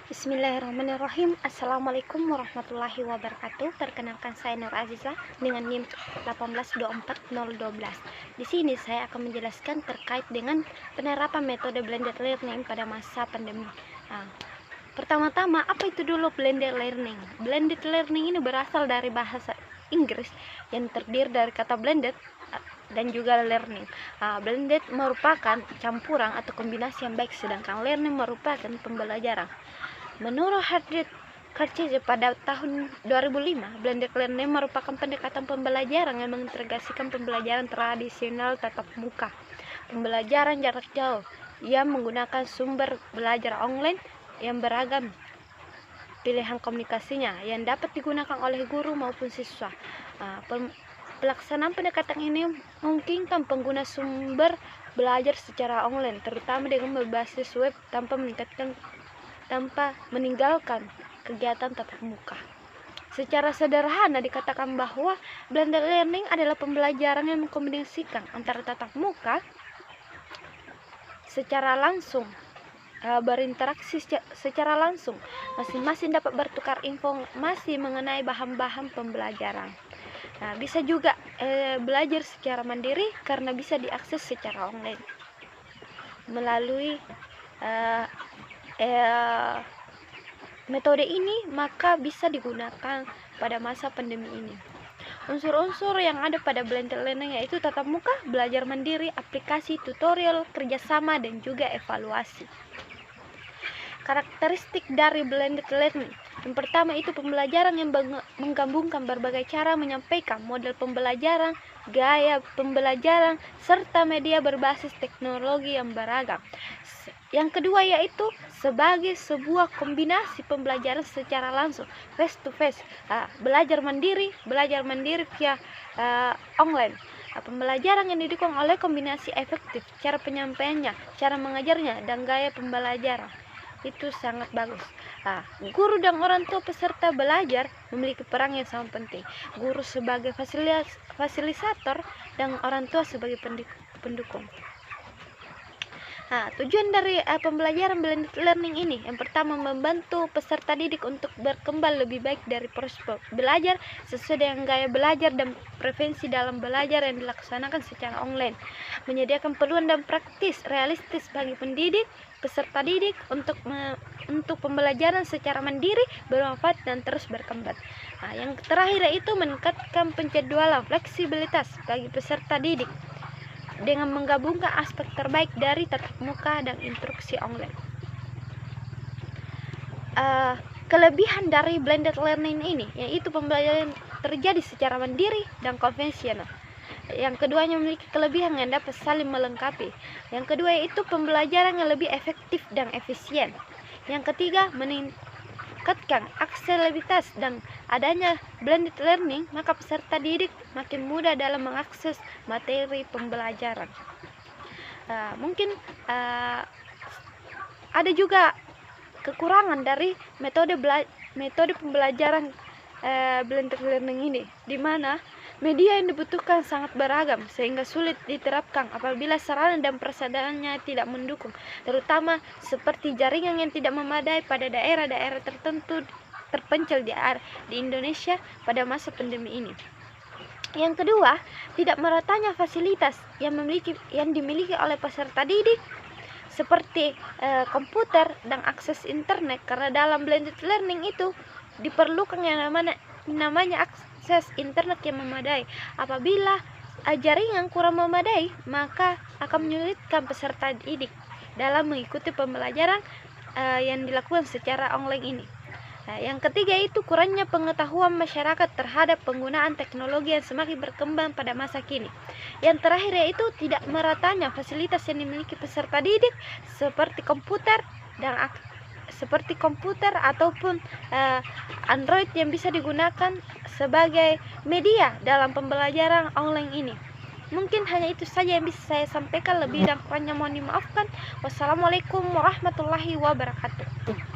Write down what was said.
Bismillahirrahmanirrahim. Assalamualaikum warahmatullahi wabarakatuh. Perkenalkan saya Nur Aziza dengan NIM 1824012. Di sini saya akan menjelaskan terkait dengan penerapan metode blended learning pada masa pandemi. Pertama-tama, apa itu dulu blended learning? Blended learning ini berasal dari bahasa Inggris yang terdiri dari kata blended dan juga learning. Blended merupakan campuran atau kombinasi yang baik, sedangkan learning merupakan pembelajaran. Menurut Hardy Cartier pada tahun 2005, blended learning merupakan pendekatan pembelajaran yang mengintegrasikan pembelajaran tradisional tatap muka, pembelajaran jarak jauh yang menggunakan sumber belajar online yang beragam pilihan komunikasinya yang dapat digunakan oleh guru maupun siswa. Pelaksanaan pendekatan ini memungkinkan pengguna sumber belajar secara online, terutama dengan berbasis web tanpa meninggalkan kegiatan tatap muka. Secara sederhana dikatakan bahwa blended learning adalah pembelajaran yang mengkombinasikan antara tatap muka secara langsung, berinteraksi secara langsung, masing-masing dapat bertukar informasi mengenai bahan-bahan pembelajaran. Bisa juga belajar secara mandiri karena bisa diakses secara online melalui metode ini, maka bisa digunakan pada masa pandemi ini. Unsur-unsur yang ada pada blended learning yaitu tatap muka, belajar mandiri, aplikasi, tutorial, kerjasama, dan juga evaluasi. Karakteristik dari blended learning. Yang pertama itu pembelajaran yang menggabungkan berbagai cara menyampaikan, model pembelajaran, gaya pembelajaran, serta media berbasis teknologi yang beragam. Yang kedua yaitu sebagai sebuah kombinasi pembelajaran secara langsung, face to face, belajar mandiri via online. Pembelajaran yang didukung oleh kombinasi efektif, cara penyampaiannya, cara mengajarnya, dan gaya pembelajaran itu sangat bagus. Guru dan orang tua peserta belajar memiliki peran yang sangat penting. Guru sebagai fasilitator dan orang tua sebagai pendukung. Tujuan dari pembelajaran blended learning ini, yang pertama membantu peserta didik untuk berkembang lebih baik dari proses belajar sesuai dengan gaya belajar dan preferensi dalam belajar yang dilaksanakan secara online, menyediakan peluang dan praktis realistis bagi pendidik, peserta didik untuk pembelajaran secara mandiri, bermanfaat dan terus berkembang. Yang terakhir yaitu meningkatkan penjadwalan fleksibilitas bagi peserta didik dengan menggabungkan aspek terbaik dari tatap muka dan instruksi online. Kelebihan dari blended learning ini yaitu pembelajaran terjadi secara mandiri dan konvensional. Yang keduanya memiliki kelebihan yang dapat saling melengkapi. Yang kedua yaitu pembelajaran yang lebih efektif dan efisien. Yang ketiga, meningkatkan aksesibilitas dan adanya blended learning, maka peserta didik makin mudah dalam mengakses materi pembelajaran. Mungkin ada juga kekurangan dari metode pembelajaran blended learning ini, di mana media yang dibutuhkan sangat beragam sehingga sulit diterapkan apabila sarana dan prasarananya tidak mendukung, terutama seperti jaringan yang tidak memadai pada daerah-daerah tertentu terpencil di Indonesia pada masa pandemi ini. Yang kedua, tidak meratanya fasilitas yang dimiliki oleh peserta didik seperti komputer dan akses internet, karena dalam blended learning itu diperlukan yang namanya akses internet yang memadai. Apabila jaringan kurang memadai, maka akan menyulitkan peserta didik dalam mengikuti pembelajaran yang dilakukan secara online ini. Yang ketiga itu kurangnya pengetahuan masyarakat terhadap penggunaan teknologi yang semakin berkembang pada masa kini. Yang terakhir yaitu tidak meratanya fasilitas yang dimiliki peserta didik seperti komputer ataupun Android yang bisa digunakan sebagai media dalam pembelajaran online ini. Mungkin hanya itu saja yang bisa saya sampaikan, lebih dan kurangnya mohon dimaafkan. Wassalamualaikum warahmatullahi wabarakatuh.